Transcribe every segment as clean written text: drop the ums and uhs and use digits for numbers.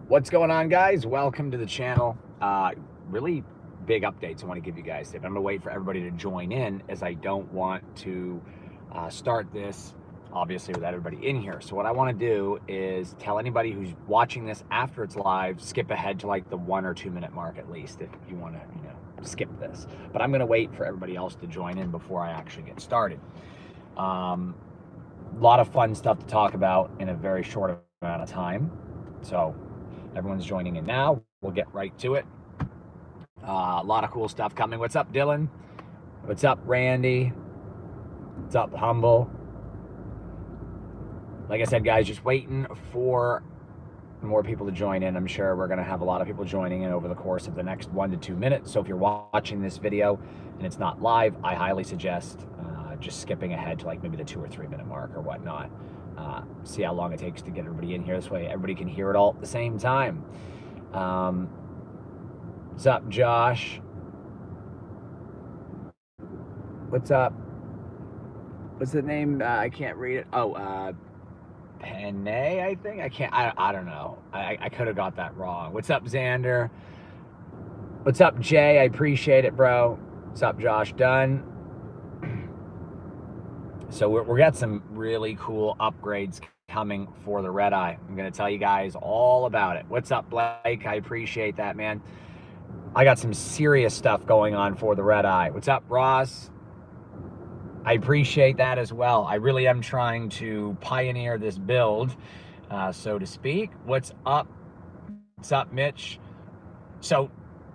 What's going on, guys? Welcome to the channel. Really big updates I want to give you guys today, but I'm going to wait for everybody to join in as I don't want to start this, obviously, without everybody in here. So what I want to do is tell anybody who's watching this after it's live, skip ahead to like the 1 or 2 minute mark at least if you want to, skip this. But I'm going to wait for everybody else to join in before I actually get started. A lot of fun stuff to talk about in a very short amount of time. So everyone's joining in now. We'll get right to it. A lot of cool stuff coming. What's up, Dylan? What's up, Randy? What's up, Humble? Like I said, guys, just waiting for more people to join in. I'm sure we're going to have a lot of people joining in over the course of the next 1 to 2 minutes. So if you're watching this video and it's not live, I highly suggest just skipping ahead to like maybe the 2 or 3 minute mark or whatnot. See how long it takes to get everybody in here. This way everybody can hear it all at the same time. What's up, Josh? What's up? What's the name? I can't read it. Oh, Penne, I think. I don't know. I could have got that wrong. What's up, Xander? What's up, Jay? I appreciate it, bro. What's up, Josh Dunn? So we got some really cool upgrades coming for the Redeye. I'm going to tell you guys all about it. What's up, Blake? I appreciate that, man. I got some serious stuff going on for the Redeye. What's up, Ross? I appreciate that as well. I really am trying to pioneer this build, so to speak. What's up? What's up, Mitch? So,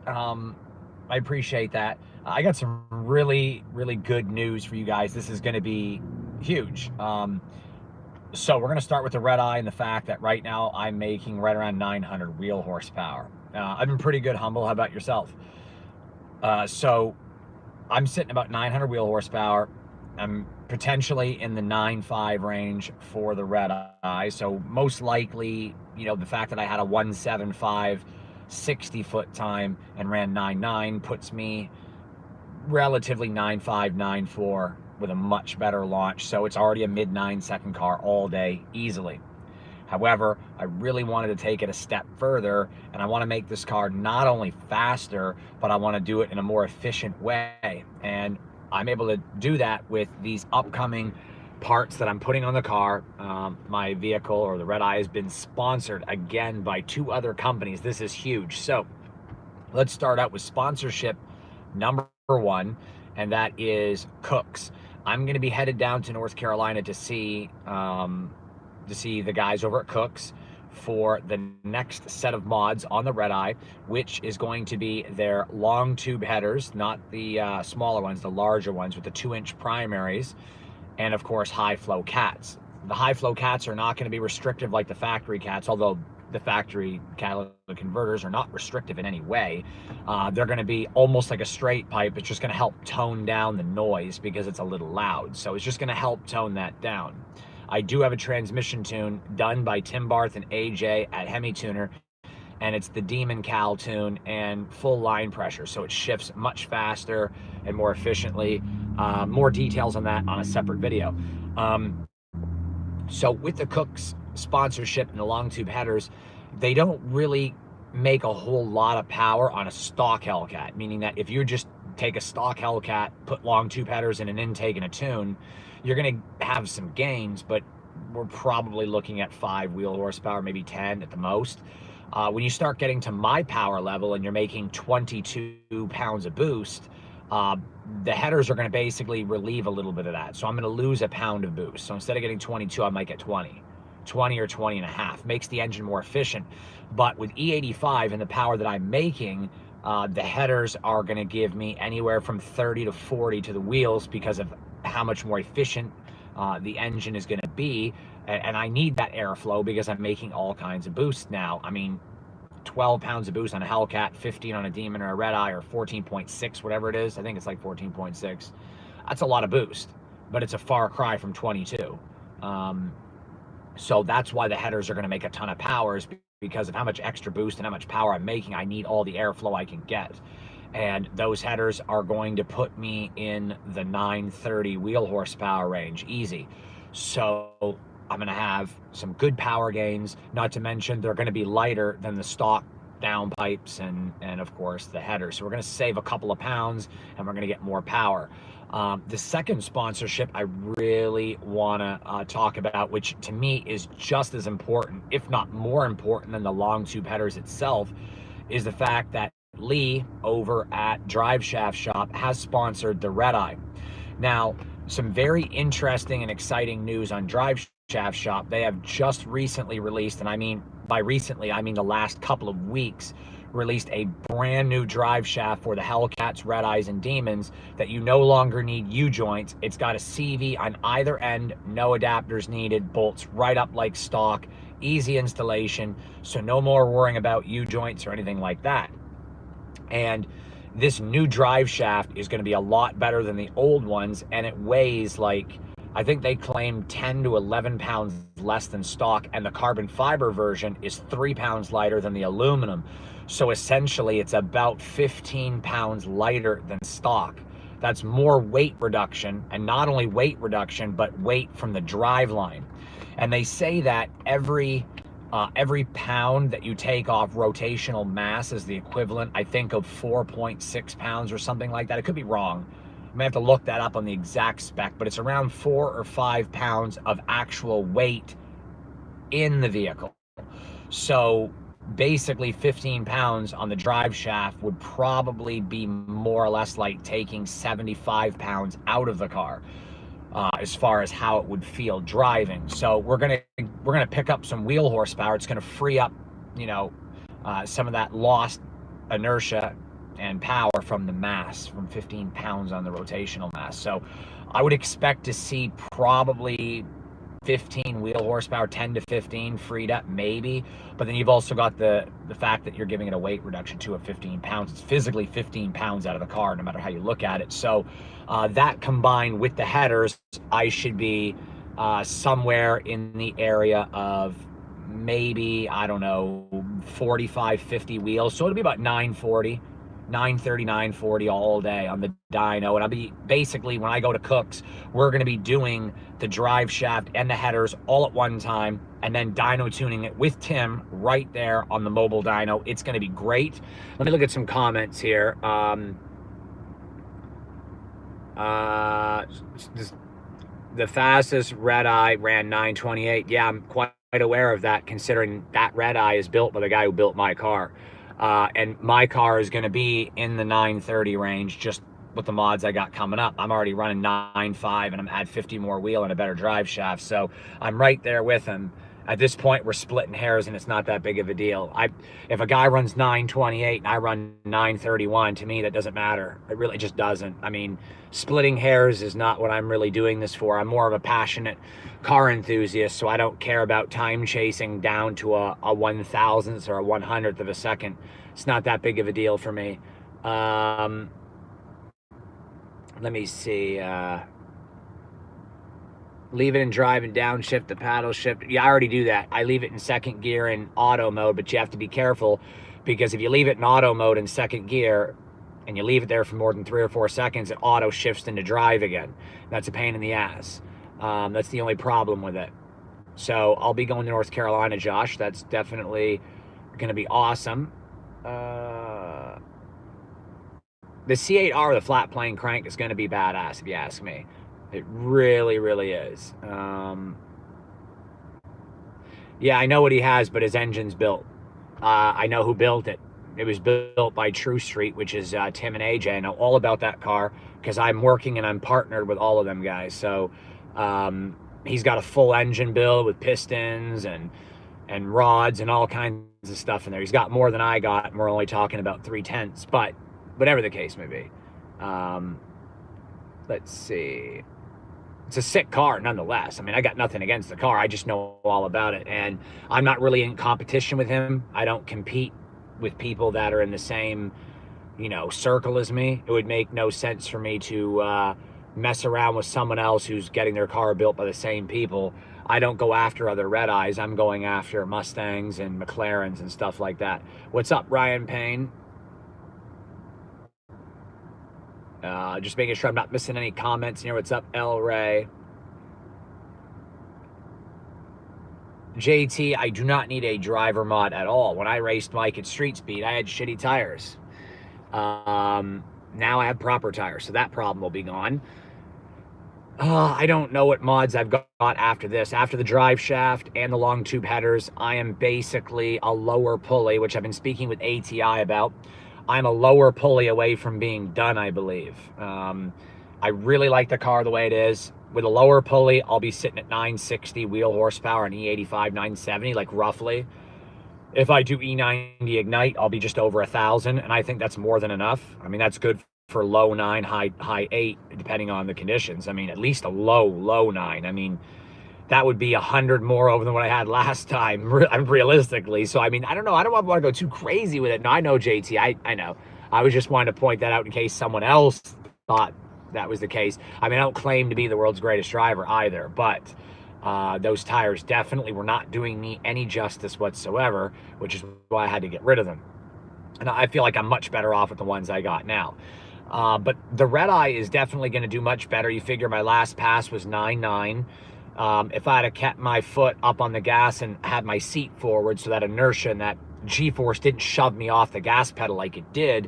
I appreciate that. I got some really, really good news for you guys. This is going to be huge. So we're going to start with the Redeye and the fact that right now I'm making right around 900 wheel horsepower. I've been pretty good, Humble. How about yourself? So I'm sitting about 900 wheel horsepower. I'm potentially in the 9.5 range for the Redeye. So most likely, the fact that I had a 1.75 60-foot time and ran 9.9 puts me relatively 9.5, 9.4 with a much better launch. So it's already a mid 9-second car all day easily. However, I really wanted to take it a step further, and I want to make this car not only faster, but I want to do it in a more efficient way. And I'm able to do that with these upcoming parts that I'm putting on the car. My vehicle, or the Redeye, has been sponsored again by 2 other companies. This is huge. So let's start out with sponsorship number 1, and that is Kooks. I'm going to be headed down to North Carolina to see the guys over at Kooks for the next set of mods on the Redeye, which is going to be their long tube headers, not the smaller ones, the larger ones with the 2-inch primaries, and of course high flow cats. The high flow cats are not going to be restrictive like the factory cats, although the factory catalytic converters are not restrictive in any way. They're going to be almost like a straight pipe. It's just going to help tone down the noise because it's a little loud. So it's just going to help tone that down. I do have a transmission tune done by Tim Barth and AJ at Hemi Tuner, and it's the Demon Cal tune and full line pressure. So it shifts much faster and more efficiently. More details on that on a separate video. So with the Kooks sponsorship and the long tube headers, they don't really make a whole lot of power on a stock Hellcat, meaning that if you just take a stock Hellcat, put long tube headers in an intake and a tune, you're going to have some gains, but we're probably looking at 5 wheel horsepower, maybe 10 at the most. When you start getting to my power level and you're making 22 pounds of boost, the headers are going to basically relieve a little bit of that. So I'm going to lose a pound of boost. So instead of getting 22, I might get 20 or 20 and a half. Makes the engine more efficient. But with E85 and the power that I'm making, the headers are going to give me anywhere from 30 to 40 to the wheels because of how much more efficient the engine is going to be. And I need that airflow because I'm making all kinds of boosts now. I mean, 12 pounds of boost on a Hellcat, 15 on a Demon or a Redeye, or 14.6, whatever it is. I think it's like 14.6. That's a lot of boost, but it's a far cry from 22. So that's why the headers are going to make a ton of powers, because of how much extra boost and how much power I'm making. I need all the airflow I can get. And those headers are going to put me in the 930 wheel horsepower range, easy. So I'm going to have some good power gains, not to mention they're going to be lighter than the stock downpipes and of course the header. So we're going to save a couple of pounds and we're going to get more power. The second sponsorship I really want to talk about, which to me is just as important, if not more important than the long tube headers itself, is the fact that Lee over at Driveshaft shop has sponsored the Redeye. Now, some very interesting and exciting news on Driveshaft shop. They have just recently released, and I mean by recently, I mean the last couple of weeks, released a brand new drive shaft for the Hellcats, Redeyes, and Demons that you no longer need U-joints. It's got a CV on either end, no adapters needed, bolts right up like stock, easy installation, so no more worrying about U-joints or anything like that. And this new drive shaft is going to be a lot better than the old ones, and it weighs like, I think they claim 10 to 11 pounds less than stock, and the carbon fiber version is 3 pounds lighter than the aluminum. So essentially it's about 15 pounds lighter than stock. That's more weight reduction, and not only weight reduction, but weight from the drive line. And they say that every pound that you take off rotational mass is the equivalent, I think, of 4.6 pounds or something like that. It could be wrong. I may have to look that up on the exact spec, but it's around 4 or 5 pounds of actual weight in the vehicle. So basically 15 pounds on the drive shaft would probably be more or less like taking 75 pounds out of the car. As far as how it would feel driving. So we're gonna pick up some wheel horsepower. It's gonna free up, you know, some of that lost inertia and power from the mass, from 15 pounds on the rotational mass. So I would expect to see probably 15 wheel horsepower, 10 to 15 freed up maybe, but then you've also got the fact that you're giving it a weight reduction to 15 pounds. It's physically 15 pounds out of the car no matter how you look at it. So that combined with the headers, I should be somewhere in the area of maybe, I don't know, 45, 50 wheels. So it'll be about 940. 930, 940 all day on the dyno. And I'll be basically, when I go to Kooks, we're going to be doing the drive shaft and the headers all at one time, and then dyno tuning it with Tim right there on the mobile dyno. It's going to be great. Let me look at some comments here. The fastest Redeye ran 928. Yeah, I'm quite aware of that, considering that Redeye is built by the guy who built my car. And my car is going to be in the 930 range, just with the mods I got coming up. I'm already running 9.5, and I'm add 50 more wheel and a better drive shaft. So I'm right there with him. At this point, we're splitting hairs, and it's not that big of a deal. If a guy runs 928 and I run 931, to me, that doesn't matter. It really just doesn't. I mean, splitting hairs is not what I'm really doing this for. I'm more of a passionate car enthusiast, so I don't care about time chasing down to a 1,000th or a 100th of a second. It's not that big of a deal for me. Let me see. Leave it in drive and downshift, the paddle shift. Yeah, I already do that. I leave it in second gear in auto mode, but you have to be careful, because if you leave it in auto mode in second gear and you leave it there for more than 3 or 4 seconds, it auto shifts into drive again. That's a pain in the ass. That's the only problem with it. So I'll be going to North Carolina, Josh. That's definitely going to be awesome. The C8R with a flat plane crank is going to be badass, if you ask me. It really, really is. Yeah, I know what he has, but his engine's built. I know who built it. It was built by True Street, which is Tim and AJ. I know all about that car because I'm working and I'm partnered with all of them guys. So he's got a full engine build with pistons and rods and all kinds of stuff in there. He's got more than I got, and we're only talking about 3/10, but whatever the case may be. Let's see. It's a sick car nonetheless. I mean, I got nothing against the car. I just know all about it. And I'm not really in competition with him. I don't compete with people that are in the same, circle as me. It would make no sense for me to mess around with someone else who's getting their car built by the same people. I don't go after other Redeyes. I'm going after Mustangs and McLarens and stuff like that. What's up, Ryan Payne? Just making sure I'm not missing any comments here. What's up, El Ray? JT, I do not need a driver mod at all. When I raced Mike at street speed, I had shitty tires. Now I have proper tires, so that problem will be gone. I don't know what mods I've got after this. After the drive shaft and the long tube headers, I am basically a lower pulley, which I've been speaking with ATI about. I'm a lower pulley away from being done, I believe. I really like the car the way it is. With a lower pulley, I'll be sitting at 960 wheel horsepower and E85, 970, like roughly. If I do E90 Ignite, I'll be just over 1,000, and I think that's more than enough. I mean, that's good for low 9, high 8, depending on the conditions. I mean, at least a low 9. I mean, that would be 100 more over than what I had last time, realistically. So, I mean, I don't know. I don't want to go too crazy with it. No, I know, JT. I know. I was just wanting to point that out in case someone else thought that was the case. I mean, I don't claim to be the world's greatest driver either, but those tires definitely were not doing me any justice whatsoever, which is why I had to get rid of them. And I feel like I'm much better off with the ones I got now. But the Redeye is definitely going to do much better. You figure my last pass was 9.9. If I had kept my foot up on the gas and had my seat forward so that inertia and that G-force didn't shove me off the gas pedal like it did,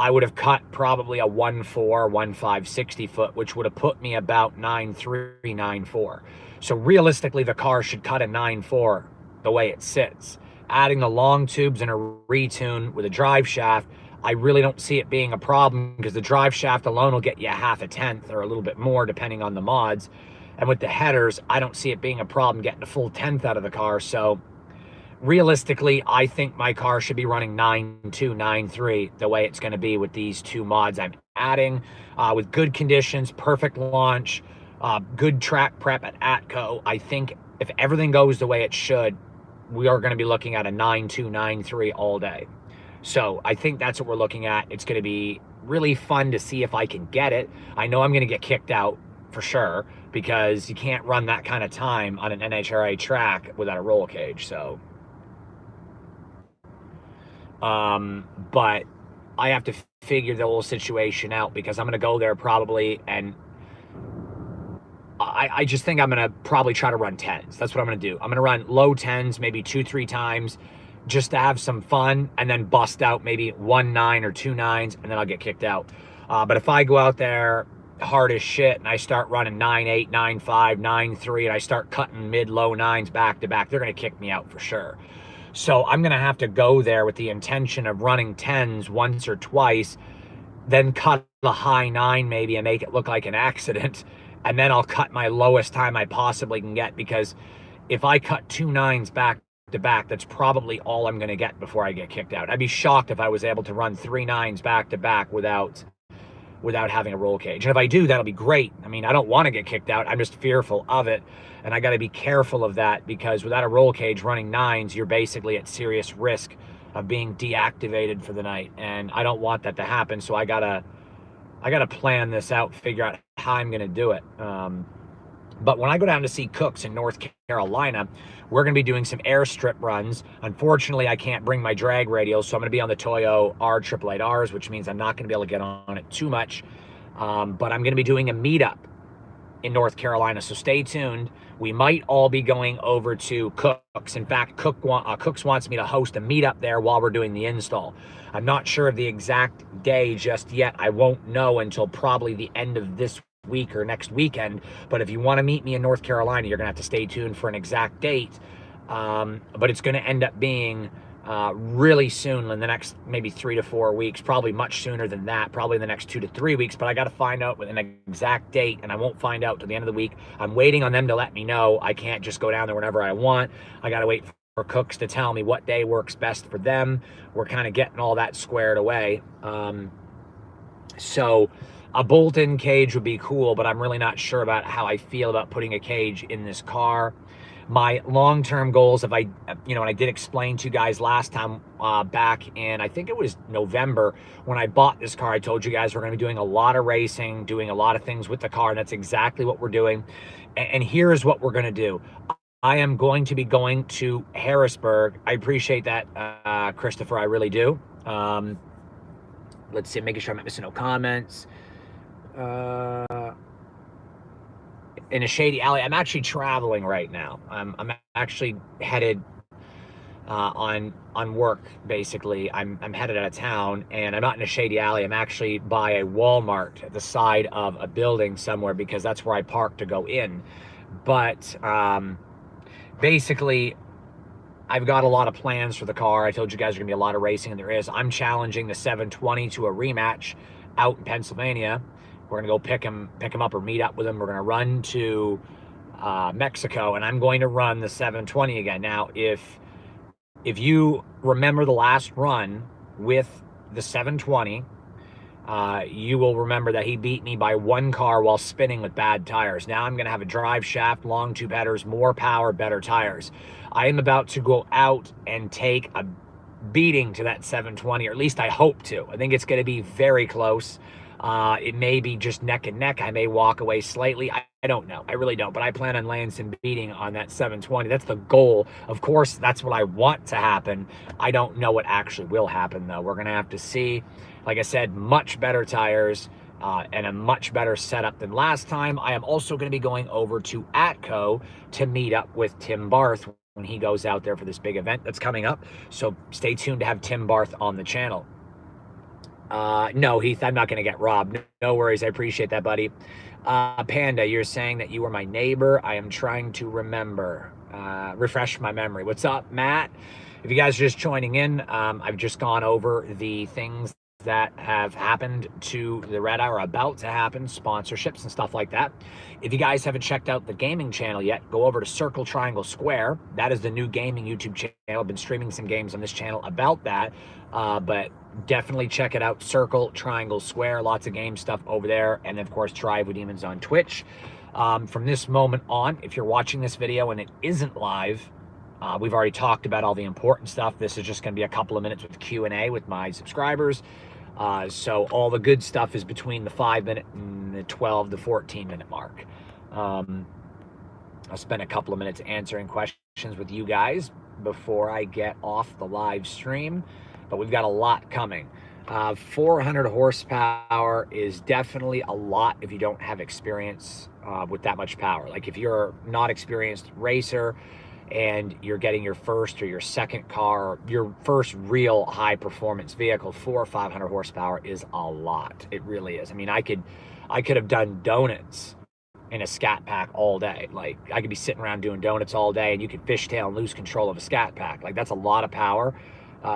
I would have cut probably a 1.4, 1.5 60 foot, which would have put me about 9.3, 9.4. So realistically, the car should cut a 9.4 the way it sits. Adding the long tubes and a retune with a drive shaft, I really don't see it being a problem because the drive shaft alone will get you a half a tenth or a little bit more depending on the mods. And with the headers, I don't see it being a problem getting a full tenth out of the car. So realistically, I think my car should be running 9.2, 9.3 the way it's going to be with these two mods I'm adding. With good conditions, perfect launch, good track prep at ATCO, I think if everything goes the way it should, we are going to be looking at a 9.2, 9.3 all day. So I think that's what we're looking at. It's going to be really fun to see if I can get it. I know I'm going to get kicked out for sure because you can't run that kind of time on an NHRA track without a roll cage. So, but I have to figure the whole situation out because I'm going to go there probably, and I just think I'm going to probably try to run 10s. That's what I'm going to do. I'm going to run low 10s, maybe 2-3 times, just to have some fun, and then bust out maybe 1 9 or 2 9s, and then I'll get kicked out. But if I go out there hard as shit and I start running 9.8, 9.5, 9.3, and I start cutting mid-low 9s back to back, they're going to kick me out for sure. So I'm going to have to go there with the intention of running 10s once or twice, then cut the high 9 maybe and make it look like an accident, and then I'll cut my lowest time I possibly can get, because if I cut 2 9s back to back, that's probably all I'm going to get before I get kicked out. I'd be shocked if I was able to run 3 9s back to back without having a roll cage. And if I do, that'll be great. I mean, I don't want to get kicked out. I'm just fearful of it. And I got to be careful of that, because without a roll cage running 9s, you're basically at serious risk of being deactivated for the night. And I don't want that to happen. So I gotta plan this out, figure out how I'm going to do it. But when I go down to see Kooks in North Carolina, we're going to be doing some airstrip runs. Unfortunately, I can't bring my drag radials, so I'm going to be on the Toyo R888Rs, which means I'm not going to be able to get on it too much. But I'm going to be doing a meetup in North Carolina, so stay tuned. We might all be going over to Kooks. In fact, Kooks wants me to host a meetup there while we're doing the install. I'm not sure of the exact day just yet. I won't know until probably the end of this week or next weekend. But if you want to meet me in North Carolina, you're going to have to stay tuned for an exact date. But it's going to end up being really soon, in the next maybe 3 to 4 weeks, probably much sooner than that, probably in the next 2 to 3 weeks. But I got to find out with an exact date, and I won't find out till the end of the week. I'm waiting on them to let me know. I can't just go down there whenever I want. I got to wait for Kooks to tell me what day works best for them. We're kind of getting all that squared away. So a bolt-in cage would be cool, but I'm really not sure about how I feel about putting a cage in this car. My long-term goals, and I did explain to you guys last time back in, I think it was November, when I bought this car, I told you guys we're going to be doing a lot of racing, doing a lot of things with the car, and that's exactly what we're doing. And here's what we're going to do. I am going to be going to Harrisburg. I appreciate that, Christopher, I really do. Let's see, making sure I'm not missing no comments. In a shady alley. I'm actually traveling right now. I'm actually headed on work. Basically, I'm headed out of town, and I'm not in a shady alley. I'm actually by a Walmart at the side of a building somewhere, because that's where I park to go in. But basically, I've got a lot of plans for the car. I told you guys there's gonna be a lot of racing, and there is. I'm challenging the 720 to a rematch out in Pennsylvania. We're gonna go pick him up or meet up with him. We're gonna run to Mexico, and I'm going to run the 720 again. Now, if you remember the last run with the 720, you will remember that he beat me by one car while spinning with bad tires. Now I'm going to have a drive shaft, long tube headers, more power, better tires. I am about to go out and take a beating to that 720, or at least I hope to. I think it's going to be very close. It may be just neck and neck. I may walk away slightly. I don't know. I really don't. But I plan on laying some beating on that 720. That's the goal. Of course, that's what I want to happen. I don't know what actually will happen, though. We're going to have to see. Like I said, much better tires and a much better setup than last time. I am also going to be going over to Atco to meet up with Tim Barth when he goes out there for this big event that's coming up. So stay tuned to have Tim Barth on the channel. No, Heath, I'm not going to get robbed. No worries. I appreciate that, buddy. Panda, you're saying that you were my neighbor. I am trying to remember. Refresh my memory. What's up, Matt? If you guys are just joining in, I've just gone over the things that have happened to the Redeye, or about to happen, sponsorships and stuff like that. If you guys haven't checked out the gaming channel yet, go over to Circle Triangle Square. That is the new gaming YouTube channel. I've been streaming some games on this channel about that, but definitely check it out. Circle Triangle Square, lots of game stuff over there. And of course, Drive with Demons on Twitch. From this moment on, if you're watching this video and it isn't live, we've already talked about all the important stuff. This is just going to be a couple of minutes with Q&A with my subscribers. So all the good stuff is between the 5-minute and the 12 to 14-minute mark. I'll spend a couple of minutes answering questions with you guys before I get off the live stream, but we've got a lot coming. 400 horsepower is definitely a lot if you don't have experience with that much power. Like if you're not experienced racer and you're getting your first or your second car, your first real high performance vehicle, 400 or 500 horsepower is a lot. It really is. I mean, I could have done donuts in a scat pack all day. Like I could be sitting around doing donuts all day, and you could fishtail and lose control of a scat pack. Like that's a lot of power.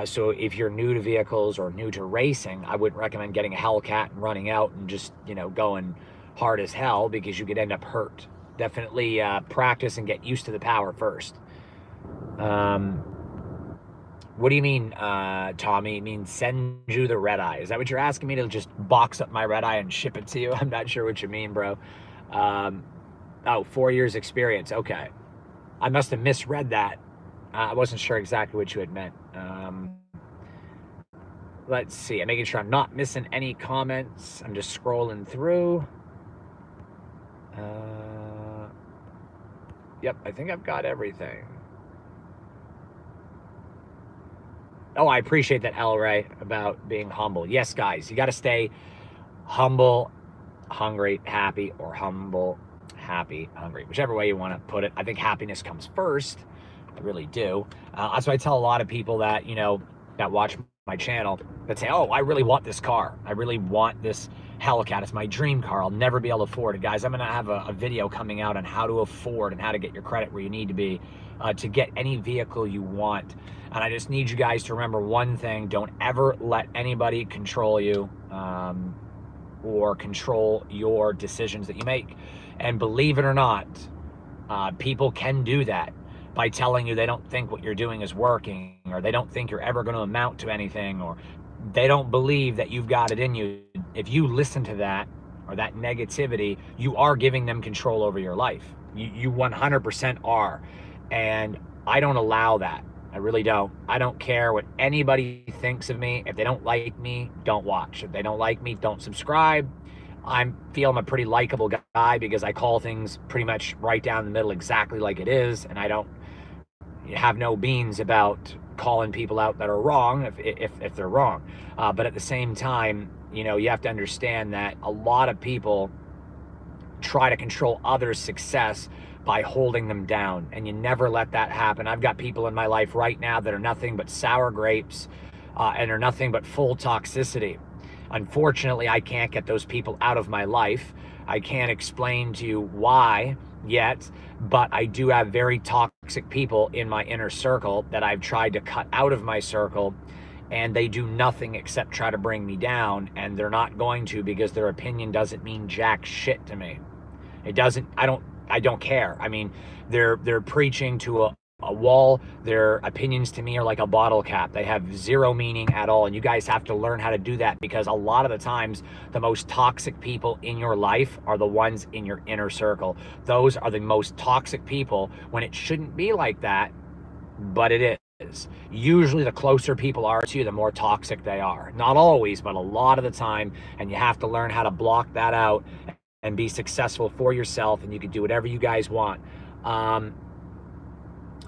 So if you're new to vehicles or new to racing, I wouldn't recommend getting a Hellcat and running out and just, you know, going hard as hell, because you could end up hurt. Definitely practice and get used to the power first. What do you mean, Tommy? You mean send you the Redeye? Is that what you're asking me, to just box up my Redeye and ship it to you? I'm not sure what you mean, bro. Oh, 4 years experience. Okay. I must have misread that. I wasn't sure exactly what you had meant. Let's see. I'm making sure I'm not missing any comments. I'm just scrolling through. Yep, I think I've got everything. Oh, I appreciate that, El Ray, about being humble. Yes, guys, you got to stay humble, hungry, happy, or humble, happy, hungry. Whichever way you want to put it. I think happiness comes first. I really do. That's why I tell a lot of people that, you know, that watch my channel, that say, oh, I really want this car. I really want this Hellcat. It's my dream car. I'll never be able to afford it. Guys, I'm going to have a video coming out on how to afford and how to get your credit where you need to be to get any vehicle you want. And I just need you guys to remember one thing. Don't ever let anybody control you or control your decisions that you make. And believe it or not, people can do that by telling you they don't think what you're doing is working, or they don't think you're ever going to amount to anything, or they don't believe that you've got it in you. If you listen to that or that negativity, you are giving them control over your life. You 100% are. And I don't allow that. I really don't. I don't care what anybody thinks of me. If they don't like me, don't watch. If they don't like me, don't subscribe. I feel I'm a pretty likable guy because I call things pretty much right down the middle exactly like it is, and I don't have no beans about calling people out that are wrong if they're wrong. But at the same time, you know, you have to understand that a lot of people try to control others' success by holding them down. And you never let that happen. I've got people in my life right now that are nothing but sour grapes and are nothing but full toxicity. Unfortunately, I can't get those people out of my life. I can't explain to you why yet, but I do have very toxic people in my inner circle that I've tried to cut out of my circle, and they do nothing except try to bring me down, and they're not going to, because their opinion doesn't mean jack shit to me. It doesn't. I don't care. I mean, they're preaching to a wall. Their opinions to me are like a bottle cap. They have zero meaning at all. And you guys have to learn how to do that, because a lot of the times the most toxic people in your life are the ones in your inner circle. Those are the most toxic people when it shouldn't be like that, but it is. Usually the closer people are to you, the more toxic they are. Not always, but a lot of the time. And you have to learn how to block that out and be successful for yourself, and you can do whatever you guys want.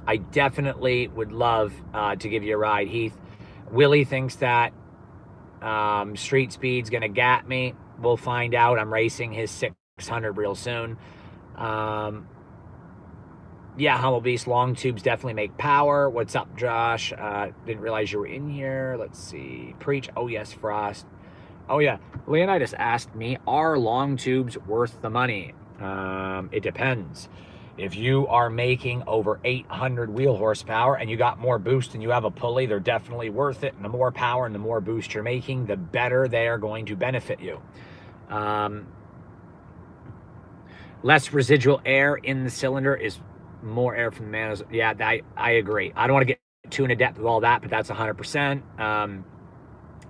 I definitely would love to give you a ride, Heath. Willie thinks that street speed's gonna gap me. We'll find out. I'm racing his 600 real soon. Yeah, Humble Beast, long tubes definitely make power. What's up, Josh? Didn't realize you were in here. Let's see. Preach. Oh, yes, Frost. Oh, yeah. Leonidas asked me, are long tubes worth the money? It depends. If you are making over 800 wheel horsepower and you got more boost and you have a pulley, they're definitely worth it. And the more power and the more boost you're making, the better they are going to benefit you. Less residual air in the cylinder is more air from the man. Yeah, I agree. I don't want to get too in depth with all that, but that's 100%.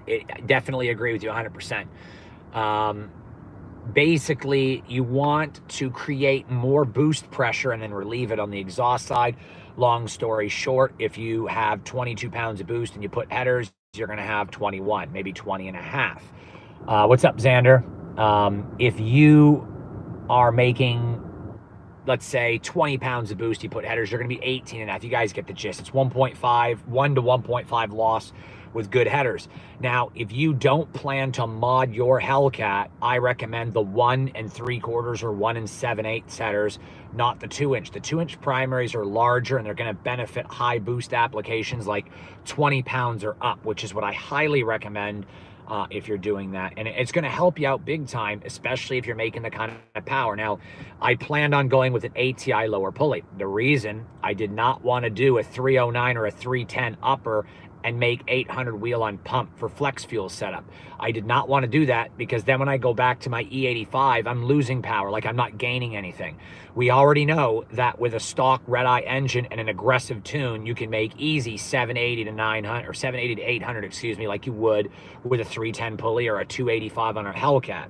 I definitely agree with you 100%. Basically, you want to create more boost pressure and then relieve it on the exhaust side. Long story short, if you have 22 pounds of boost and you put headers, you're going to have 21, maybe 20 and a half. What's up, Xander? If you are making, let's say, 20 pounds of boost, you put headers, you're going to be 18 and a half. You guys get the gist. It's 1 to 1.5 loss with good headers. Now, if you don't plan to mod your Hellcat, I recommend the 1 3/4 or 1 7/8 headers, not the 2-inch. The 2-inch primaries are larger and they're going to benefit high boost applications like 20 pounds or up, which is what I highly recommend if you're doing that. And it's going to help you out big time, especially if you're making the kind of power. Now, I planned on going with an ATI lower pulley. The reason I did not want to do a 309 or a 310 upper and make 800 wheel on pump for flex fuel setup. I did not want to do that, because then when I go back to my E85, I'm losing power, like I'm not gaining anything. We already know that with a stock Redeye engine and an aggressive tune, you can make easy 780 to 900 or 780 to 800, excuse me, like you would with a 310 pulley or a 285 on our Hellcat.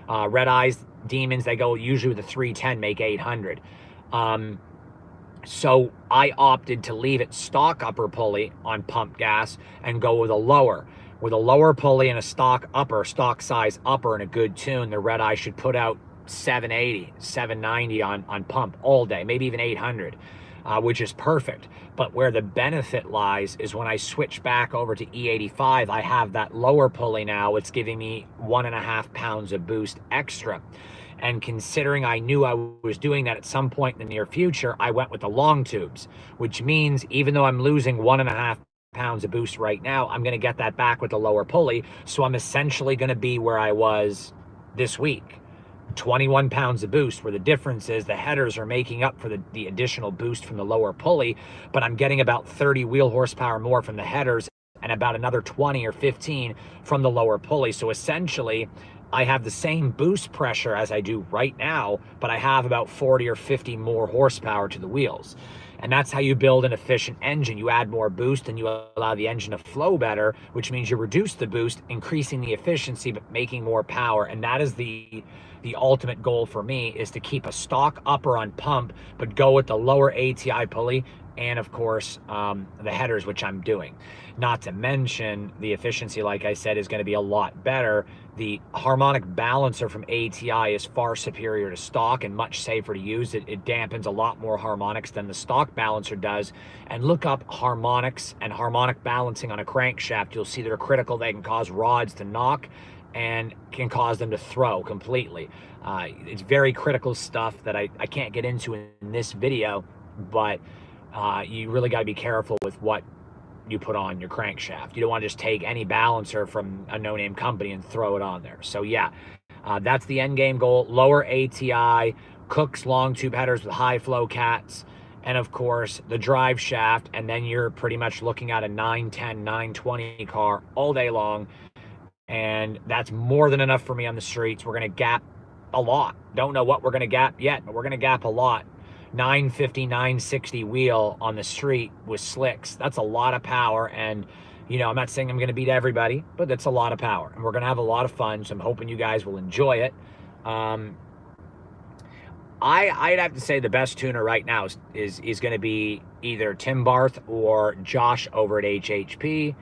Redeye's Demons, they go usually with a 310, make 800. So I opted to leave it stock upper pulley on pump gas and go with a lower. With a lower pulley and a stock upper, stock size upper and a good tune, the Redeye should put out 780, 790 on pump all day, maybe even 800, which is perfect. But where the benefit lies is when I switch back over to E85, I have that lower pulley now. It's giving me 1.5 pounds of boost extra. And considering I knew I was doing that at some point in the near future, I went with the long tubes, which means even though I'm losing 1.5 pounds of boost right now, I'm going to get that back with the lower pulley. So I'm essentially going to be where I was this week, 21 pounds of boost, where the difference is the headers are making up for the additional boost from the lower pulley, but I'm getting about 30 wheel horsepower more from the headers and about another 20 or 15 from the lower pulley. So essentially, I have the same boost pressure as I do right now, but I have about 40 or 50 more horsepower to the wheels. And that's how you build an efficient engine. You add more boost and you allow the engine to flow better, which means you reduce the boost, increasing the efficiency, but making more power. And that is the ultimate goal for me, is to keep a stock upper on pump, but go with the lower ATI pulley and of course the headers, which I'm doing. Not to mention the efficiency, like I said, is going to be a lot better. The harmonic balancer from ATI is far superior to stock and much safer to use. It dampens a lot more harmonics than the stock balancer does. And look up harmonics and harmonic balancing on a crankshaft. You'll see they're critical. They can cause rods to knock and can cause them to throw completely. It's very critical stuff that I can't get into in this video, but you really got to be careful with what you put on your crankshaft. You don't want to just take any balancer from a no-name company and throw it on there. So yeah, that's the end game goal. Lower ATI, Kooks long tube headers with high flow cats, and of course the drive shaft, and then you're pretty much looking at a 910, 920 car all day long. And that's more than enough for me on the streets. We're going to gap a lot. Don't know what we're going to gap yet, but we're going to gap a lot. 950, 960 wheel on the street with slicks. That's a lot of power. And, you know, I'm not saying I'm going to beat everybody, but that's a lot of power. And we're going to have a lot of fun. So I'm hoping you guys will enjoy it. I'd have to say the best tuner right now is going to be either Tim Barth or Josh over at HHP.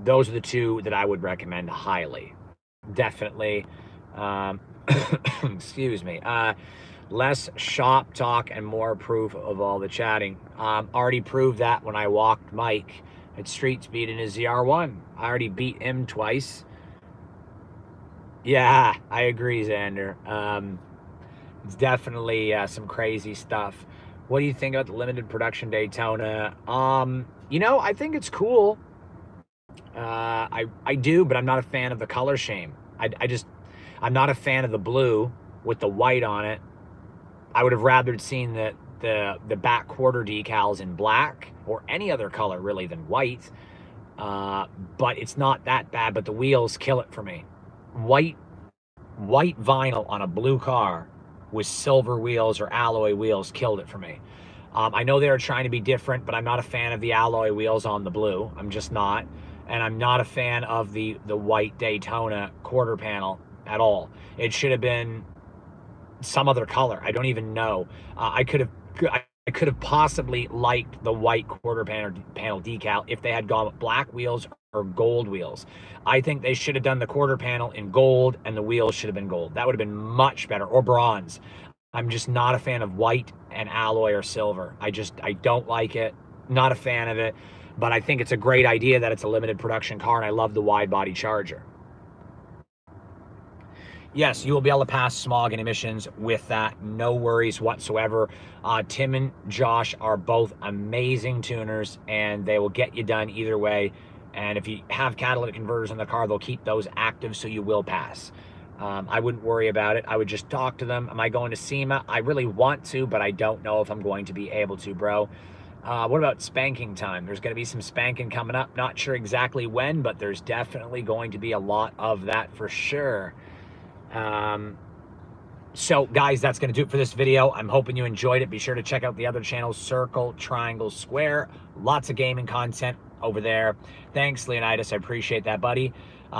Those are the two that I would recommend highly. Definitely. Excuse me. Less shop talk and more proof of all the chatting. Already proved that when I walked Mike at Street Speed in his ZR1. I already beat him twice. Yeah, I agree, Xander. It's definitely some crazy stuff. What do you think about the limited production Daytona? You know, I think it's cool. I do, but I'm not a fan of the color scheme. I'm not a fan of the blue with the white on it. I would have rather seen the back quarter decals in black or any other color really than white. But it's not that bad, but the wheels kill it for me. White vinyl on a blue car with silver wheels or alloy wheels killed it for me. I know they were trying to be different, but I'm not a fan of the alloy wheels on the blue. I'm just not. And I'm not a fan of the white Daytona quarter panel at all. It should have been some other color. I don't even know. I could have possibly liked the white quarter panel decal if they had gone with black wheels or gold wheels. I think they should have done the quarter panel in gold and the wheels should have been gold. That would have been much better, or bronze. I'm just not a fan of white and alloy or silver. I don't like it. Not a fan of it. But I think it's a great idea that it's a limited production car, and I love the wide body Charger. Yes, you will be able to pass smog and emissions with that. No worries whatsoever. Tim and Josh are both amazing tuners, and they will get you done either way. And if you have catalytic converters in the car, they'll keep those active, so you will pass. I wouldn't worry about it. I would just talk to them. Am I going to SEMA? I really want to, but I don't know if I'm going to be able to, bro. What about spanking time? There's going to be some spanking coming up. Not sure exactly when, but there's definitely going to be a lot of that for sure. So guys, that's going to do it for this video. I'm hoping you enjoyed it. Be sure to check out the other channels, Circle, Triangle, Square. Lots of gaming content over there. Thanks, Leonidas. I appreciate that, buddy.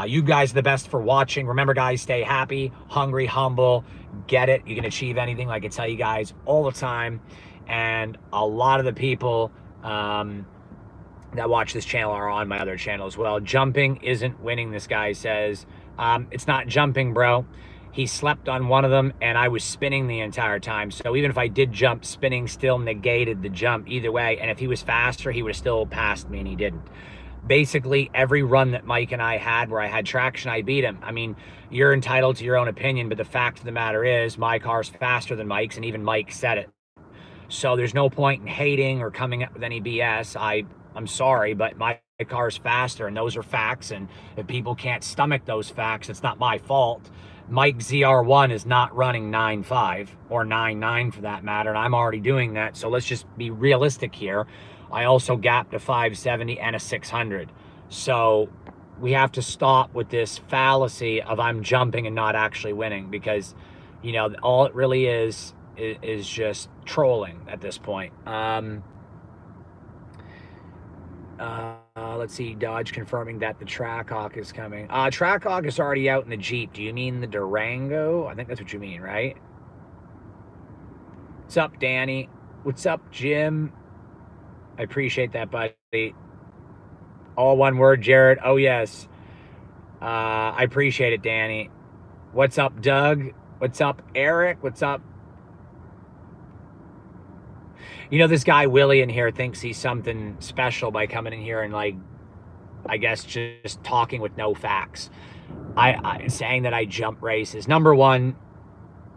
You guys are the best for watching. Remember, guys, stay happy, hungry, humble. Get it. You can achieve anything, like I tell you guys all the time. And a lot of the people that watch this channel are on my other channel as well. Jumping isn't winning, this guy says. It's not jumping, bro. He slept on one of them, and I was spinning the entire time. So even if I did jump, spinning still negated the jump either way. And if he was faster, he would have still passed me, and he didn't. Basically, every run that Mike and I had where I had traction, I beat him. I mean, you're entitled to your own opinion, but the fact of the matter is my car's faster than Mike's, and even Mike said it. So there's no point in hating or coming up with any BS. I'm sorry, but my car's faster, and those are facts. And if people can't stomach those facts, it's not my fault. Mike ZR1 is not running 9.5 or 9.9 for that matter, and I'm already doing that. So let's just be realistic here. I also gapped a 570 and a 600. So we have to stop with this fallacy of I'm jumping and not actually winning, because, you know, all it really is just trolling at this point. Let's see, Dodge confirming that the Trackhawk is coming. Trackhawk is already out in the Jeep. Do you mean the Durango? I think that's what you mean, right? What's up, Danny? What's up, Jim? I appreciate that, buddy. All one word, Jared. Oh, yes. I appreciate it, Danny. What's up, Doug? What's up, Eric? What's up? You know, this guy Willie in here thinks he's something special by coming in here and like I guess, just talking with no facts. I saying that I jump races. Number one,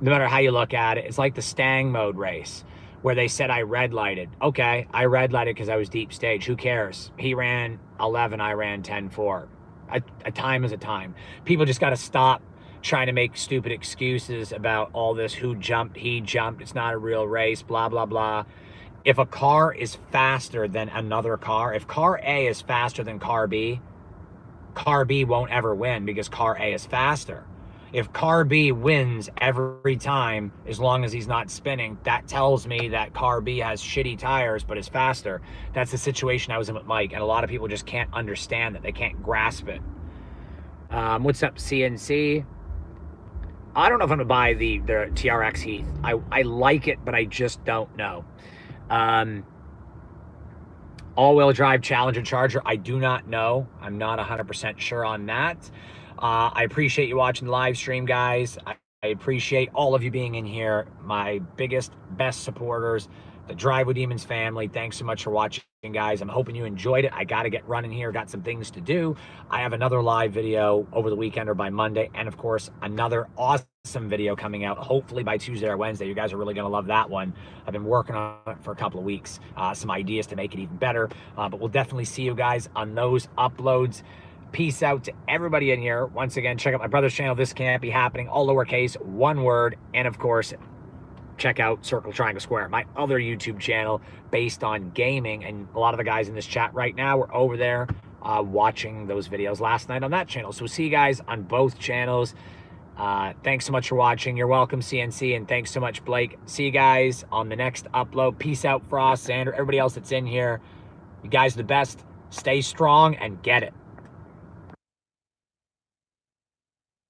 no matter how you look at it, it's like the Stang mode race where they said I red lighted. Okay, I red lighted because I was deep stage. Who cares? He ran 11, I ran 10.4. A time is a time. People just got to stop trying to make stupid excuses about all this. Who jumped? He jumped. It's not a real race. Blah, blah, blah. If a car is faster than another car, if car A is faster than car B won't ever win because car A is faster. If car B wins every time, as long as he's not spinning, that tells me that car B has shitty tires but is faster. That's the situation I was in with Mike, and a lot of people just can't understand that. They can't grasp it. What's up, CNC? I don't know if I'm gonna buy the TRX Heath. I like it, but I just don't know. All-wheel drive Challenger Charger, I do not know. I'm not 100% sure on that. I appreciate you watching the live stream, guys. I appreciate all of you being in here. My biggest, best supporters, the Drive with Demons family. Thanks so much for watching, guys. I'm hoping you enjoyed it. I got to get running here. Got some things to do. I have another live video over the weekend or by Monday. And, of course, another awesome video coming out, hopefully by Tuesday or Wednesday. You guys are really going to love that one. I've been working on it for a couple of weeks. Some ideas to make it even better. But we'll definitely see you guys on those uploads. Peace out to everybody in here. Once again, check out my brother's channel. This Can't Be Happening. All lowercase, one word. And, of course, check out Circle Triangle Square, my other YouTube channel based on gaming. And a lot of the guys in this chat right now were over there watching those videos last night on that channel. So we'll see you guys on both channels. Thanks so much for watching. You're welcome, CNC, and thanks so much, Blake. See you guys on the next upload. Peace out, Frost, Sandra, everybody else that's in here. You guys are the best. Stay strong and get it.